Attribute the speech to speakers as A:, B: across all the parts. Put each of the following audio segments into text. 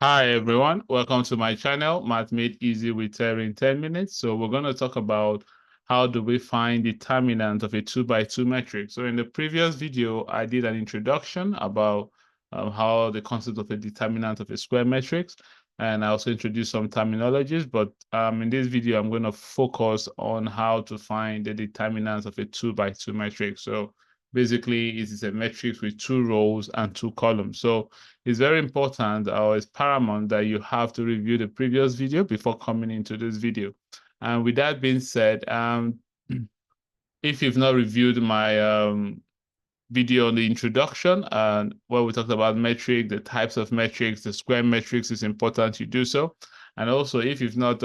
A: Hi everyone, welcome to my channel, Math Made Easy with Terry in 10 minutes. So we're going to talk about how do we find determinant of a 2x2 metric. So in the previous video, I did an introduction about how the concept of a determinant of a square matrix, and I also introduced some terminologies, but in this video, I'm going to focus on how to find the determinant of a 2x2 matrix. So basically, it is a matrix with 2 rows and 2 columns. So it's very important or it's paramount that you have to review the previous video before coming into this video. And with that being said, if you've not reviewed my video on the introduction and where we talked about metric, the types of metrics, the square metrics, it's important you do so. And also, if you've not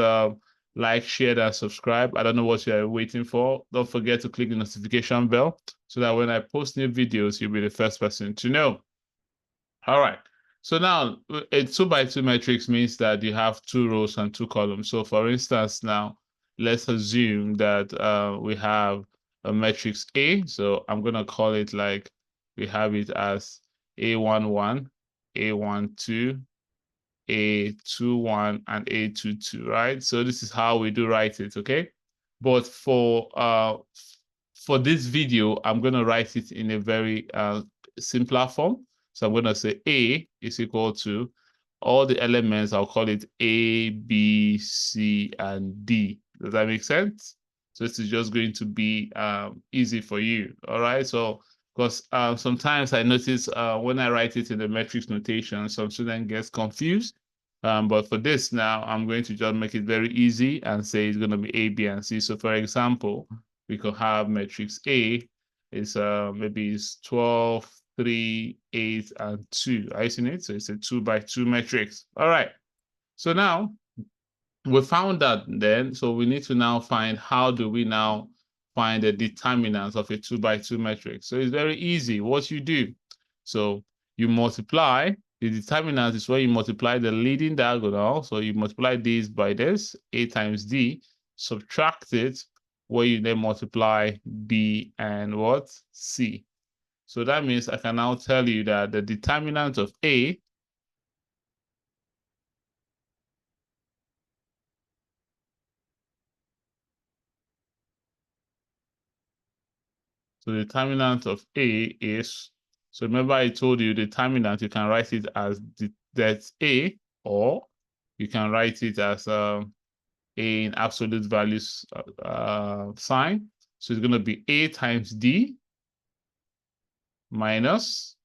A: liked, shared, and subscribed, I don't know what you're waiting for. Don't forget to click the notification bell so that when I post new videos, you'll be the first person to know. All right. So now a 2x2 matrix means that you have 2 rows and 2 columns. So for instance, now let's assume that we have a matrix A. So I'm going to call it like we have it as A11, A12, A21, and A22, right? So this is how we do write it, okay? But for this video, I'm going to write it in a very simpler form. So I'm going to say A is equal to all the elements, I'll call it A, B, C, and D. Does that make sense? So this is just going to be easy for you. All right. So because sometimes I notice when I write it in the matrix notation, some student gets confused. But for this now, I'm going to just make it very easy and say it's going to be A, B, and C. So for example, we could have matrix A is maybe it's 12, 3, 8, and 2. Are you seeing it? So it's a 2x2 matrix. All right. So now we found that then, so we need to now find how do we now find the determinants of a 2x2 matrix. So it's very easy. What you do, so you multiply. The determinant is where you multiply the leading diagonal. So you multiply this by this, A times D, subtract it, where you then multiply B and what? C. So that means I can now tell you that the determinant of A so the determinant of A is, so remember I told you the determinant, you can write it as that's A, or you can write it as A in absolute values sign. So it's going to be A times D minus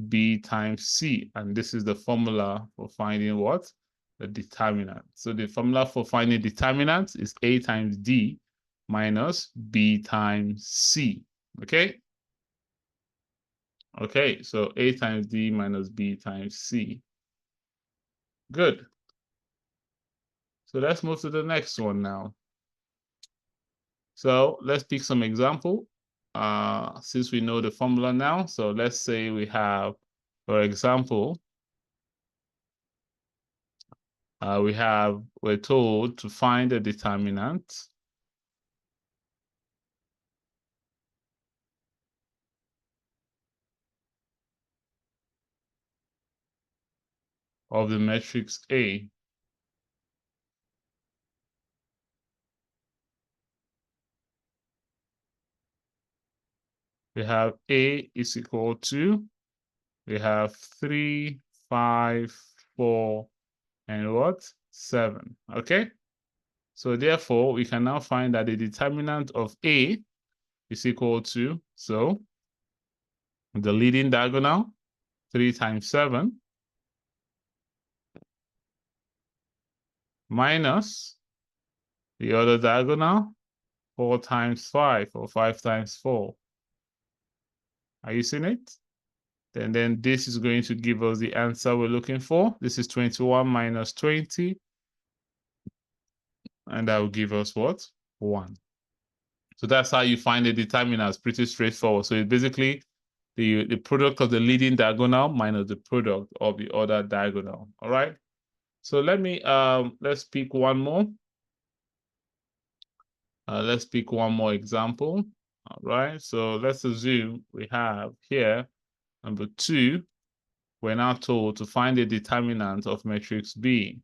A: B times C. And this is the formula for finding what? The determinant. So the formula for finding determinant is A times D minus B times C. Okay? Okay, so A times D minus B times C. Good. So let's move to the next one now. So let's pick some example. Since we know the formula now, so let's say we have, for example, we're told to find the determinant of the matrix A. We have A is equal to, we have 3, 5, 4, and what? 7. Okay? So therefore, we can now find that the determinant of A is equal to, so the leading diagonal, 3 times 7, minus the other diagonal, 4 times 5, or 5 times 4. Are you seeing it? Then this is going to give us the answer we're looking for. This is 21 minus 20. And that will give us what? 1. So that's how you find the determinant. It's pretty straightforward. So it's basically the product of the leading diagonal minus the product of the other diagonal. All right. So let's pick one more. Let's pick one more example. All right. So let's assume we have here number 2 we're now told to find the determinant of matrix B.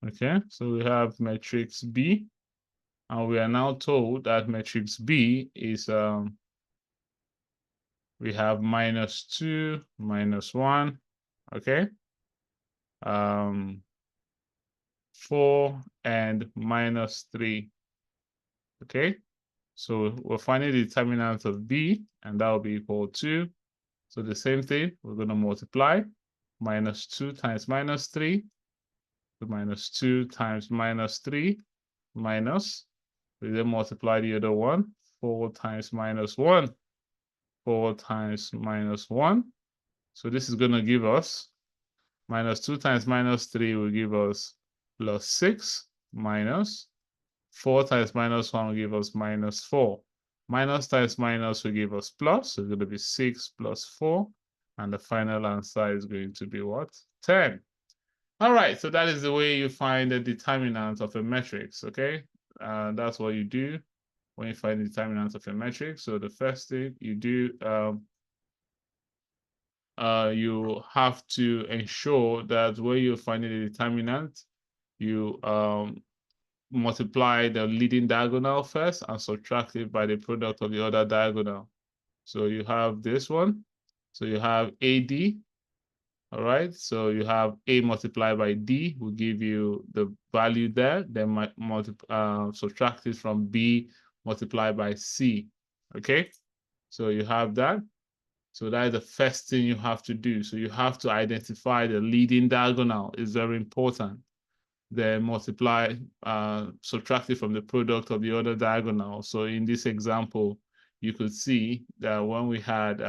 A: Okay, so we have matrix B, and we are now told that matrix B is, we have -2, -1, okay? 4 and -3, okay? So we're finding the determinant of B, and that will be equal to, so the same thing, we're going to multiply -2 times -3, so -2 times -3, minus, we then multiply the other one, 4 times -1, 4 times -1. So this is going to give us -2 times -3 will give us +6, minus 4 times -1 will give us -4. Minus times minus will give us plus. So it's going to be 6 plus 4. And the final answer is going to be what? 10. All right, so that is the way you find the determinant of a matrix, okay? That's what you do when you find the determinant of a matrix. So the first thing you do, you have to ensure that when you're finding the determinant, you multiply the leading diagonal first and subtract it by the product of the other diagonal. So you have this one. So you have AD. All right. So you have A multiplied by D will give you the value there. Then subtract it from B multiplied by C. Okay. So you have that. So that is the first thing you have to do. So you have to identify the leading diagonal. It's very important. Then multiply, subtract it from the product of the other diagonal. So in this example, you could see that when we had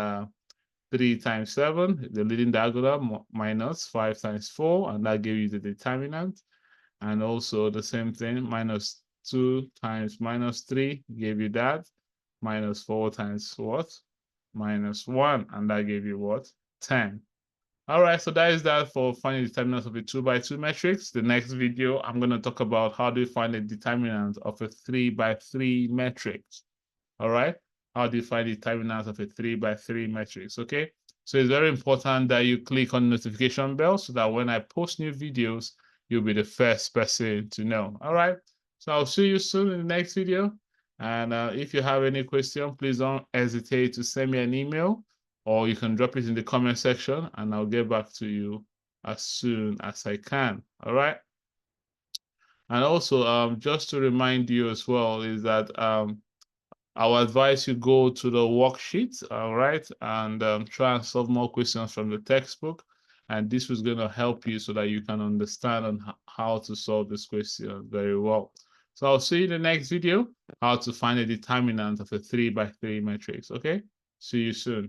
A: 3 times 7, the leading diagonal, minus 5 times 4, and that gave you the determinant. And also the same thing, -2 times -3 gave you that. -4 times what? -1, and that gave you what? 10. All right, so that is that for finding the determinant of a 2x2 matrix. The next video, I'm going to talk about how do you find the determinant of a 3x3 matrix. All right, how do you find the determinant of a 3x3 matrix? Okay, so it's very important that you click on the notification bell so that when I post new videos, you'll be the first person to know. All right, so I'll see you soon in the next video. And if you have any question, please don't hesitate to send me an email, or you can drop it in the comment section and I'll get back to you as soon as I can. All right. And also, just to remind you as well, is that I will advise you go to the worksheet, all right, and try and solve more questions from the textbook. And this was going to help you so that you can understand on how to solve this question very well. So I'll see you in the next video, how to find a determinant of a 3x3 matrix. Okay, see you soon.